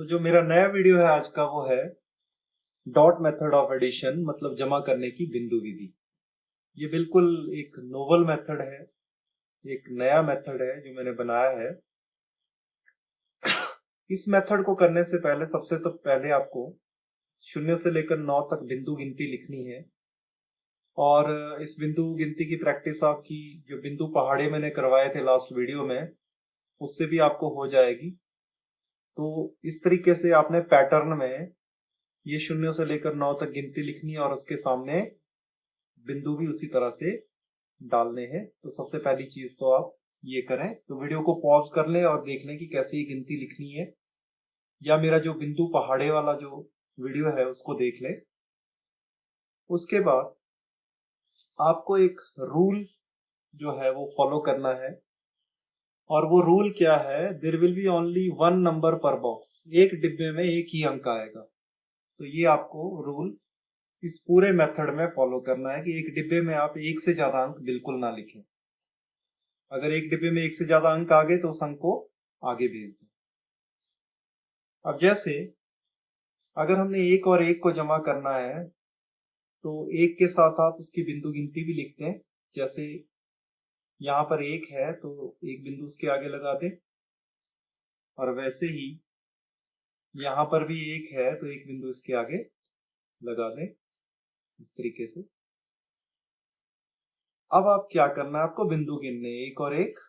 तो जो मेरा नया वीडियो है आज का वो है डॉट मेथड ऑफ एडिशन, मतलब जमा करने की बिंदु विधि। ये बिल्कुल एक नोवल मेथड है, एक नया मेथड है जो मैंने बनाया है। इस मेथड को करने से पहले सबसे तो पहले आपको 0 से लेकर 9 तक बिंदु गिनती लिखनी है। और इस बिंदु गिनती की प्रैक्टिस आपकी जो बिंदु पहाड़े मैंने करवाए थे लास्ट वीडियो में, उससे भी आपको हो जाएगी। तो इस तरीके से आपने पैटर्न में ये 0 से लेकर 9 तक गिनती लिखनी है और उसके सामने बिंदु भी उसी तरह से डालने हैं। तो सबसे पहली चीज तो आप ये करें, तो वीडियो को पॉज कर लें और देख लें कि कैसे ये गिनती लिखनी है, या मेरा जो बिंदु पहाड़े वाला जो वीडियो है उसको देख लें। उसके बाद आपको एक रूल जो है वो फॉलो करना है, और वो रूल क्या है, there will be only 1 number पर बॉक्स। एक डिब्बे में एक ही अंक आएगा। तो ये आपको रूल इस पूरे मेथड में फॉलो करना है कि एक डिब्बे में आप एक से ज्यादा अंक बिल्कुल ना लिखें। अगर एक डिब्बे में एक से ज्यादा अंक आ गए तो उस अंक को आगे भेज दें। अब जैसे अगर हमने एक और एक को जमा करना है तो एक के साथ आप उसकी बिंदु गिनती भी लिखते हैं। जैसे यहाँ पर एक है तो एक बिंदु उसके आगे लगा दें, और वैसे ही यहाँ पर भी एक है तो एक बिंदु इसके आगे लगा दें, इस तरीके से। अब आप क्या करना है, आपको बिंदु गिनने, एक और एक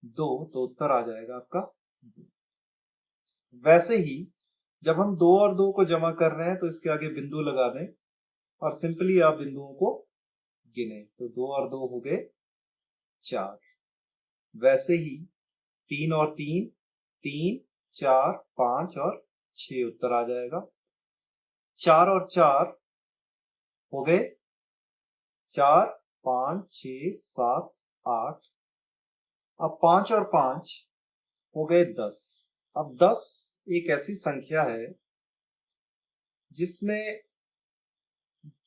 2, तो उत्तर आ जाएगा आपका 2। वैसे ही जब हम 2 और 2 को जमा कर रहे हैं तो इसके आगे बिंदु लगा दें और सिंपली आप बिंदुओं को गिने। तो 2 और 2 हो गए 4। वैसे ही 3 और 3, 3, 4, 5 और 6 उत्तर आ जाएगा। 4 और 4 हो गए 4, 5, 6, 7, 8। अब 5 और 5 हो गए 10। अब 10 एक ऐसी संख्या है जिसमें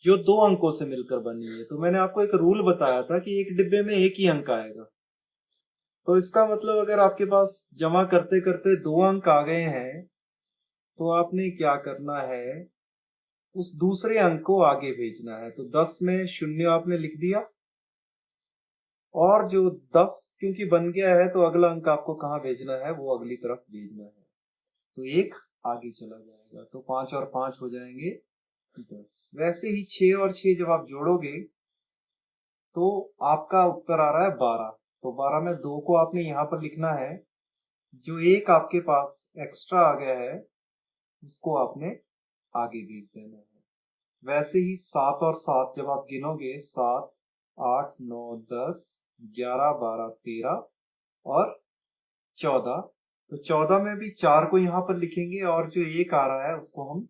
जो 2 अंकों से मिलकर बनी है। तो मैंने आपको एक रूल बताया था कि एक डिब्बे में एक ही अंक आएगा। तो इसका मतलब अगर आपके पास जमा करते करते 2 अंक आ गए हैं तो आपने क्या करना है, उस दूसरे अंक को आगे भेजना है। तो 10 में 0 आपने लिख दिया, और जो 10 क्योंकि बन गया है तो अगला अंक आपको कहाँ भेजना है, वो अगली तरफ भेजना है। तो एक आगे चला जाएगा। तो 5 और 5 हो जाएंगे 10। वैसे ही 6 और 6 जब आप जोड़ोगे तो आपका उत्तर आ रहा है 12। तो 12 में 2 को आपने यहाँ पर लिखना है, जो एक आपके पास एक्स्ट्रा आ गया है उसको आपने आगे भेज देना है। वैसे ही 7 और 7 जब आप गिनोगे, 7, 8, 9, 10, 11, 12, 13 और 14। तो 14 में भी 4 को यहाँ पर लिखेंगे और जो एक आ रहा है उसको हम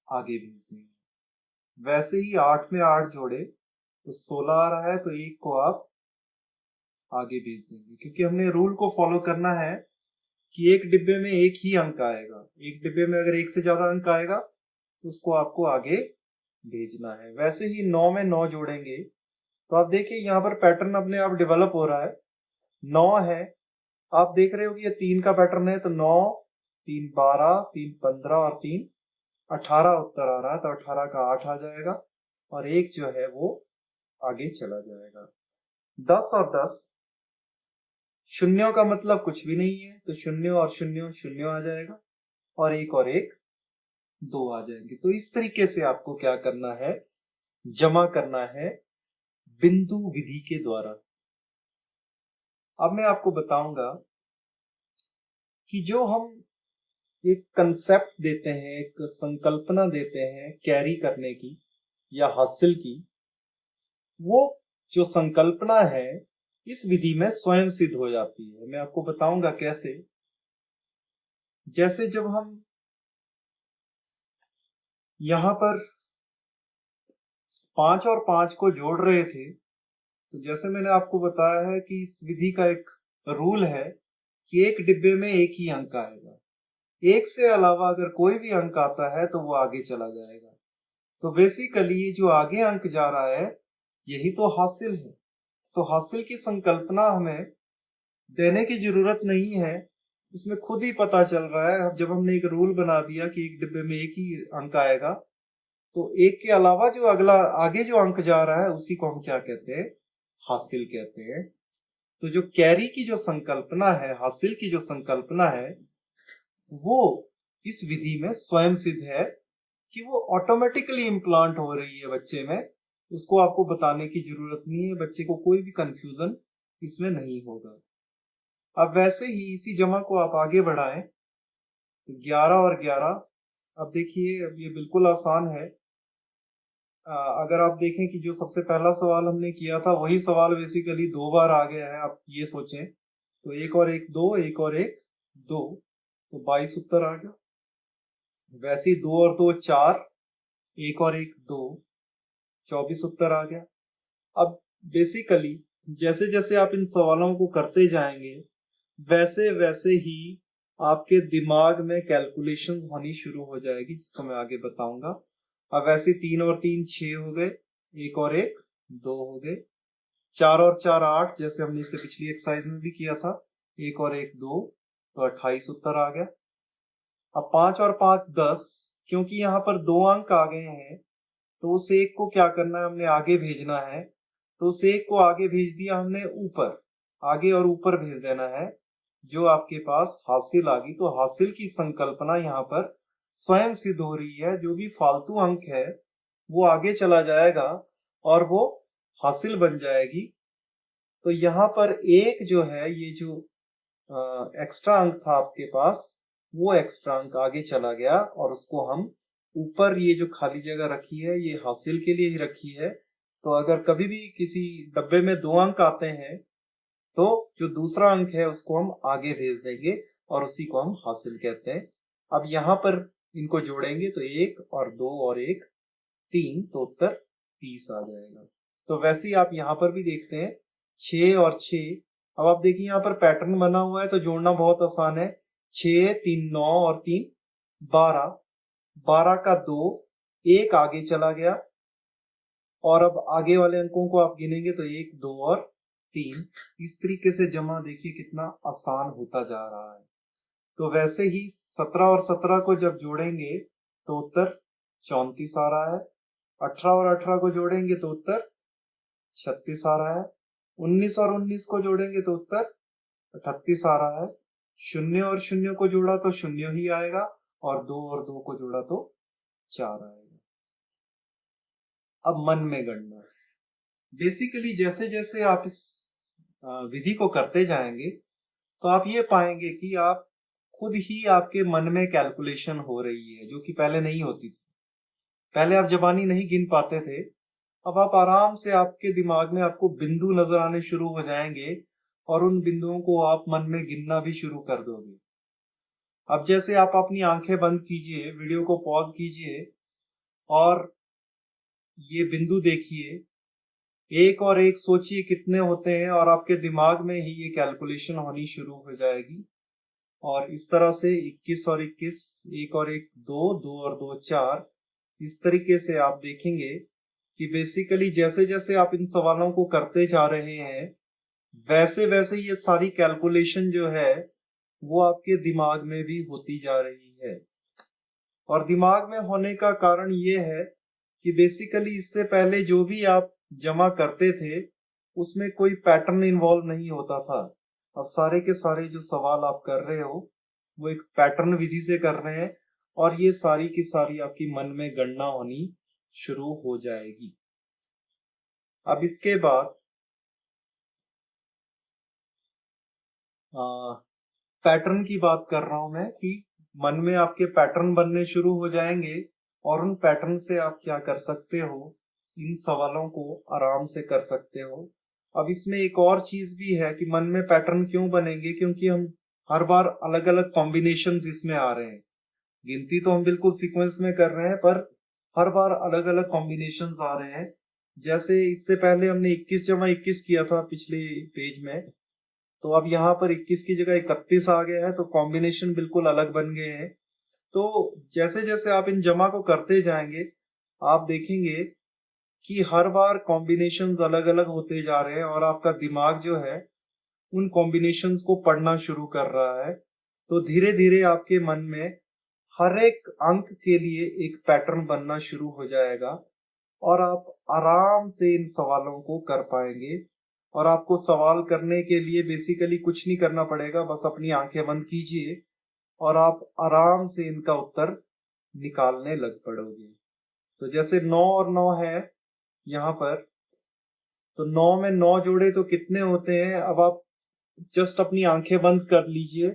आगे भेज देंगे। वैसे ही 8 में 8 जोड़े तो 16 आ रहा है, तो एक को आप आगे भेज देंगे, क्योंकि हमने रूल को फॉलो करना है कि एक डिब्बे में एक ही अंक आएगा। एक डिब्बे में अगर एक से ज्यादा अंक आएगा तो उसको आपको आगे भेजना है। वैसे ही 9 में 9 जोड़ेंगे तो आप देखिए यहाँ पर पैटर्न अपने आप डेवलप हो रहा है। 9 है, आप देख रहे हो कि ये 3 का पैटर्न है, तो 9, 3, 12, 3, 15 और 3, 18 उत्तर आ रहा है। तो 18 का 8 आ जाएगा और एक जो है वो आगे चला जाएगा। 10 और 10 शून्यों का मतलब कुछ भी नहीं है, तो 0 और 0 0 आ जाएगा, और एक 2 आ जाएंगे। तो इस तरीके से आपको क्या करना है, जमा करना है बिंदु विधि के द्वारा। अब मैं आपको बताऊंगा कि जो हम एक कंसेप्ट देते हैं, एक संकल्पना देते हैं कैरी करने की या हासिल की, वो जो संकल्पना है इस विधि में स्वयं सिद्ध हो जाती है। मैं आपको बताऊंगा कैसे। जैसे जब हम यहां पर 5 और 5 को जोड़ रहे थे, तो जैसे मैंने आपको बताया है कि इस विधि का एक रूल है कि एक डिब्बे में एक ही अंक आएगा। एक से अलावा अगर कोई भी अंक आता है तो वो आगे चला जाएगा। तो बेसिकली ये जो आगे अंक जा रहा है यही तो हासिल है। तो हासिल की संकल्पना हमें देने की जरूरत नहीं है, उसमें खुद ही पता चल रहा है। अब जब हमने एक रूल बना दिया कि एक डिब्बे में एक ही अंक आएगा, तो एक के अलावा जो अगला आगे जो अंक जा रहा है उसी को हम क्या कहते हैं, हासिल कहते हैं। तो जो कैरी की जो संकल्पना है, हासिल की जो संकल्पना है, वो इस विधि में स्वयं सिद्ध है कि वो ऑटोमेटिकली इम्प्लांट हो रही है बच्चे में। उसको आपको बताने की जरूरत नहीं है, बच्चे को कोई भी कंफ्यूजन इसमें नहीं होगा। अब वैसे ही इसी जमा को आप आगे बढ़ाएं तो 11 और 11, अब देखिए अब ये बिल्कुल आसान है। अगर आप देखें कि जो सबसे पहला सवाल हमने किया था वही सवाल बेसिकली 2 बार आ गया है। आप ये सोचें तो एक और एक दो, एक और एक दो, तो 22 उत्तर आ गया। वैसे ही 2 और 2 4, एक और एक दो, 24 उत्तर आ गया। अब बेसिकली जैसे जैसे आप इन सवालों को करते जाएंगे वैसे वैसे ही आपके दिमाग में कैलकुलेशंस होनी शुरू हो जाएगी, जिसको मैं आगे बताऊंगा। अब वैसे 3 और 3 6 हो गए, एक और एक 2 हो गए, 4 और 4 8, जैसे हमने इसे पिछली एक्सरसाइज में भी किया था, एक और एक 2, तो 28 उत्तर आ गया। अब 5 और 5 10, क्योंकि यहाँ पर 2 अंक आ गए हैं तो उस एक को क्या करना है, हमने आगे भेजना है। तो उस एक को आगे भेज दिया हमने ऊपर, आगे और ऊपर भेज देना है। जो आपके पास हासिल आ गई, तो हासिल की संकल्पना यहाँ पर स्वयं सिद्ध हो रही है। जो भी फालतू अंक है वो आगे चला जाएगा और वो हासिल बन जाएगी। तो यहाँ पर एक जो है, ये जो एक्स्ट्रा अंक था आपके पास, वो एक्स्ट्रा अंक आगे चला गया और उसको हम ऊपर, ये जो खाली जगह रखी है ये हासिल के लिए ही रखी है। तो अगर कभी भी किसी डब्बे में 2 अंक आते हैं तो जो दूसरा अंक है उसको हम आगे भेज देंगे और उसी को हम हासिल कहते हैं। अब यहाँ पर इनको जोड़ेंगे तो 1 और 2 और 1 3, तो उत्तर 30 आ जाएगा। तो वैसे ही आप यहाँ पर भी देखते हैं 6 और 6। अब आप देखिए यहाँ पर पैटर्न बना हुआ है तो जोड़ना बहुत आसान है। 6 3 9 और 3 12, 12 का 2, एक आगे चला गया और अब आगे वाले अंकों को आप गिनेंगे तो 1 2 और 3। इस तरीके से जमा देखिए कितना आसान होता जा रहा है। तो वैसे ही 17 और 17 को जब जोड़ेंगे तो उत्तर 34 आ रहा है। 18 और 18 को जोड़ेंगे तो उत्तर 36 आ रहा है। 19 और 19 को जोड़ेंगे तो उत्तर 38 आ रहा है। शून्य और शून्य को जोड़ा तो शून्य ही आएगा और 2 और 2 को जोड़ा तो 4 आएगा। अब मन में गणना, बेसिकली जैसे जैसे आप इस विधि को करते जाएंगे तो आप ये पाएंगे कि आप खुद ही आपके मन में कैलकुलेशन हो रही है, जो कि पहले नहीं होती थी। पहले आप जबानी नहीं गिन पाते थे, अब आप आराम से, आपके दिमाग में आपको बिंदु नजर आने शुरू हो जाएंगे और उन बिंदुओं को आप मन में गिनना भी शुरू कर दोगे। अब जैसे आप अपनी आंखें बंद कीजिए, वीडियो को पॉज कीजिए और ये बिंदु देखिए, एक और एक सोचिए कितने होते हैं और आपके दिमाग में ही ये कैलकुलेशन होनी शुरू हो जाएगी। और इस तरह से 21 और 21, एक और एक 2, 2 और 2 4, इस तरीके से आप देखेंगे कि बेसिकली जैसे जैसे आप इन सवालों को करते जा रहे हैं वैसे वैसे ये सारी कैलकुलेशन जो है वो आपके दिमाग में भी होती जा रही है। और दिमाग में होने का कारण ये है कि बेसिकली इससे पहले जो भी आप जमा करते थे उसमें कोई पैटर्न इन्वॉल्व नहीं होता था। अब सारे के सारे जो सवाल आप कर रहे हो वो एक पैटर्न विधि से कर रहे हैं और ये सारी की सारी आपकी मन में गणना होनी शुरू हो जाएगी। अब इसके बाद पैटर्न की बात कर रहा हूं मैं कि मन में आपके पैटर्न बनने शुरू हो जाएंगे और उन पैटर्न से आप क्या कर सकते हो, इन सवालों को आराम से कर सकते हो। अब इसमें एक और चीज भी है कि मन में पैटर्न क्यों बनेंगे, क्योंकि हम हर बार अलग अलग कॉम्बिनेशंस इसमें आ रहे हैं। गिनती तो हम बिल्कुल सीक्वेंस में कर रहे हैं पर हर बार अलग अलग कॉम्बिनेशंस आ रहे हैं। जैसे इससे पहले हमने 21 जमा 21 किया था पिछले पेज में, तो अब यहाँ पर 21 की जगह 31 आ गया है, तो कॉम्बिनेशन बिल्कुल अलग बन गए हैं। तो जैसे जैसे आप इन जमा को करते जाएंगे आप देखेंगे कि हर बार कॉम्बिनेशंस अलग अलग होते जा रहे हैं और आपका दिमाग जो है उन कॉम्बिनेशंस को पढ़ना शुरू कर रहा है। तो धीरे धीरे आपके मन में हर एक अंक के लिए एक पैटर्न बनना शुरू हो जाएगा और आप आराम से इन सवालों को कर पाएंगे। और आपको सवाल करने के लिए बेसिकली कुछ नहीं करना पड़ेगा, बस अपनी आंखें बंद कीजिए और आप आराम से इनका उत्तर निकालने लग पड़ोगे। तो जैसे 9 और 9 है यहाँ पर, तो 9 में 9 जोड़े तो कितने होते हैं, अब आप जस्ट अपनी आंखें बंद कर लीजिए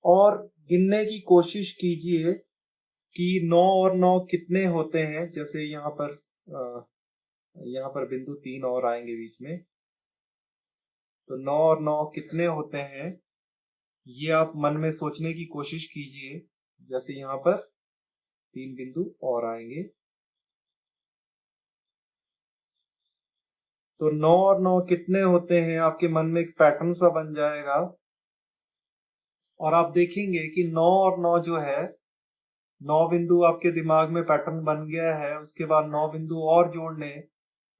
और गिनने की कोशिश कीजिए कि 9 और 9 कितने होते हैं। जैसे यहाँ पर बिंदु 3 और आएंगे बीच में, तो 9 और 9 कितने होते हैं ये आप मन में सोचने की कोशिश कीजिए। जैसे यहाँ पर 3 बिंदु और आएंगे, तो 9 और 9 कितने होते हैं आपके मन में एक पैटर्न सा बन जाएगा और आप देखेंगे कि 9 और 9 जो है, 9 बिंदु आपके दिमाग में पैटर्न बन गया है, उसके बाद 9 बिंदु और जोड़ने,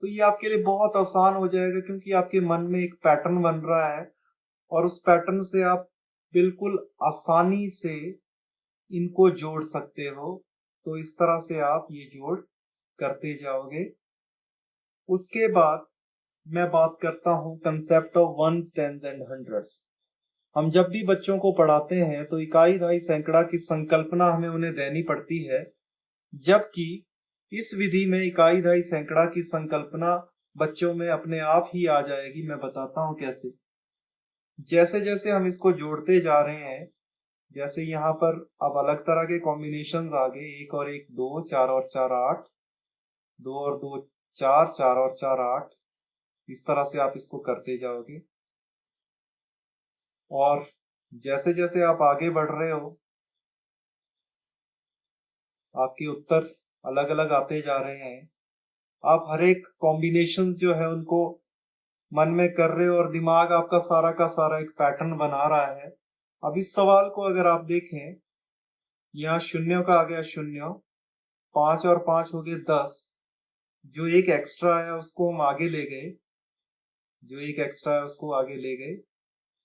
तो ये आपके लिए बहुत आसान हो जाएगा क्योंकि आपके मन में एक पैटर्न बन रहा है और उस पैटर्न से आप बिल्कुल आसानी से इनको जोड़ सकते हो। तो इस तरह से आप ये जोड़ करते जाओगे। उसके बाद मैं बात करता हूं concept of ones, tens and hundreds. हम जब भी बच्चों को पढ़ाते हैं तो इकाई, दहाई, सैकड़ा की संकल्पना हमें उन्हें देनी पड़ती है, जबकि इस विधि में इकाई, दहाई, सैकड़ा की संकल्पना बच्चों में अपने आप ही आ जाएगी। मैं बताता हूं कैसे। जैसे जैसे हम इसको जोड़ते जा रहे हैं, जैसे यहाँ पर अब अलग तरह के कॉम्बिनेशंस आ गए, 1 और 1 2, 4 और 4 8, 2 और 2 4, 4 और 4 8, इस तरह से आप इसको करते जाओगे और जैसे जैसे आप आगे बढ़ रहे हो आपके उत्तर अलग अलग आते जा रहे हैं। आप हर एक कॉम्बिनेशन जो है उनको मन में कर रहे हो और दिमाग आपका सारा का सारा एक पैटर्न बना रहा है। अब इस सवाल को अगर आप देखें, यहाँ शून्यों का आ गया 0, 5 और 5 हो गए 10, जो एक एक्स्ट्रा है उसको हम आगे ले गए,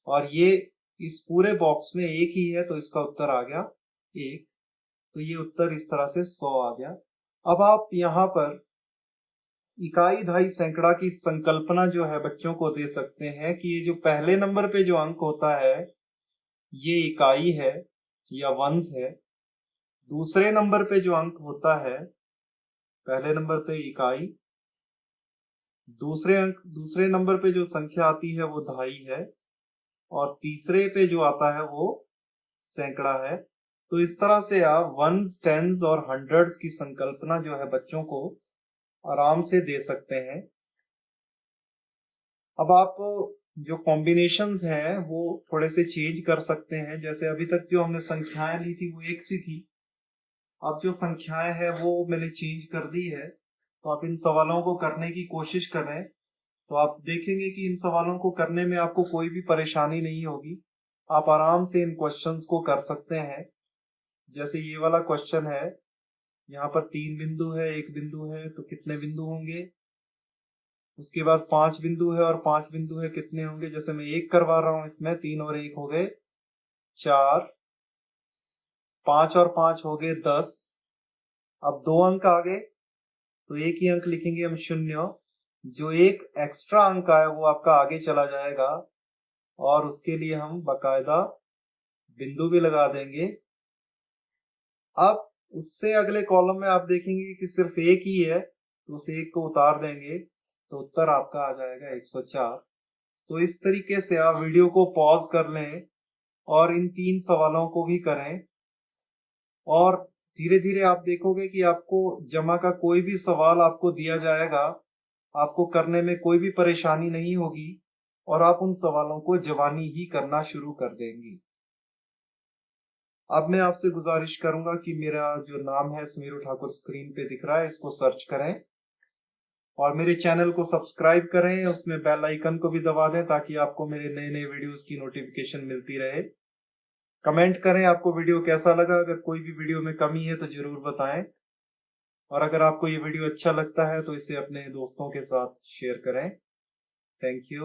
और ये इस पूरे बॉक्स में एक ही है तो इसका उत्तर आ गया 1। तो ये उत्तर इस तरह से 100 आ गया। अब आप यहाँ पर इकाई, दहाई, सैकड़ा की संकल्पना जो है बच्चों को दे सकते हैं कि ये जो पहले नंबर पे जो अंक होता है ये इकाई है या वंस है। दूसरे नंबर पे जो अंक होता है, पहले नंबर पे इकाई, दूसरे नंबर पे जो संख्या आती है वो दहाई है और तीसरे पे जो आता है वो सैकड़ा है। तो इस तरह से आप वंस, टेंस और हंड्रेड्स की संकल्पना जो है बच्चों को आराम से दे सकते हैं। अब आप जो कॉम्बिनेशंस हैं वो थोड़े से चेंज कर सकते हैं। जैसे अभी तक जो हमने संख्याएं ली थी वो एक सी थी, अब जो संख्याएं हैं वो मैंने चेंज कर दी है। तो आप इन सवालों को करने की कोशिश करें तो आप देखेंगे कि इन सवालों को करने में आपको कोई भी परेशानी नहीं होगी। आप आराम से इन क्वेश्चंस को कर सकते हैं। जैसे ये वाला क्वेश्चन है, यहाँ पर 3 बिंदु है, 1 बिंदु है, तो कितने बिंदु होंगे। उसके बाद 5 बिंदु है और 5 बिंदु है, कितने होंगे। जैसे मैं 1 करवा रहा हूं, इसमें 3 और 1 हो गए 4, 5 और 5 हो गए 10। अब 2 अंक आ गए तो एक ही अंक लिखेंगे हम 0। जो एक एक्स्ट्रा अंक आया वो आपका आगे चला जाएगा और उसके लिए हम बकायदा बिंदु भी लगा देंगे। अब उससे अगले कॉलम में आप देखेंगे कि सिर्फ एक ही है तो उस एक को उतार देंगे तो उत्तर आपका आ जाएगा 104। तो इस तरीके से आप वीडियो को पॉज कर लें और इन 3 सवालों को भी करें और धीरे धीरे आप देखोगे कि आपको जमा का कोई भी सवाल आपको दिया जाएगा, आपको करने में कोई भी परेशानी नहीं होगी और आप उन सवालों को जवानी ही करना शुरू कर देंगी। अब मैं आपसे गुजारिश करूंगा कि मेरा जो नाम है समीरू ठाकुर स्क्रीन पे दिख रहा है, इसको सर्च करें और मेरे चैनल को सब्सक्राइब करें, उसमें बेल आइकन को भी दबा दें ताकि आपको मेरे नए नए वीडियोस की नोटिफिकेशन मिलती रहे। कमेंट करें आपको वीडियो कैसा लगा, अगर कोई भी वीडियो में कमी है तो जरूर बताएं और अगर आपको ये वीडियो अच्छा लगता है तो इसे अपने दोस्तों के साथ शेयर करें। Thank you.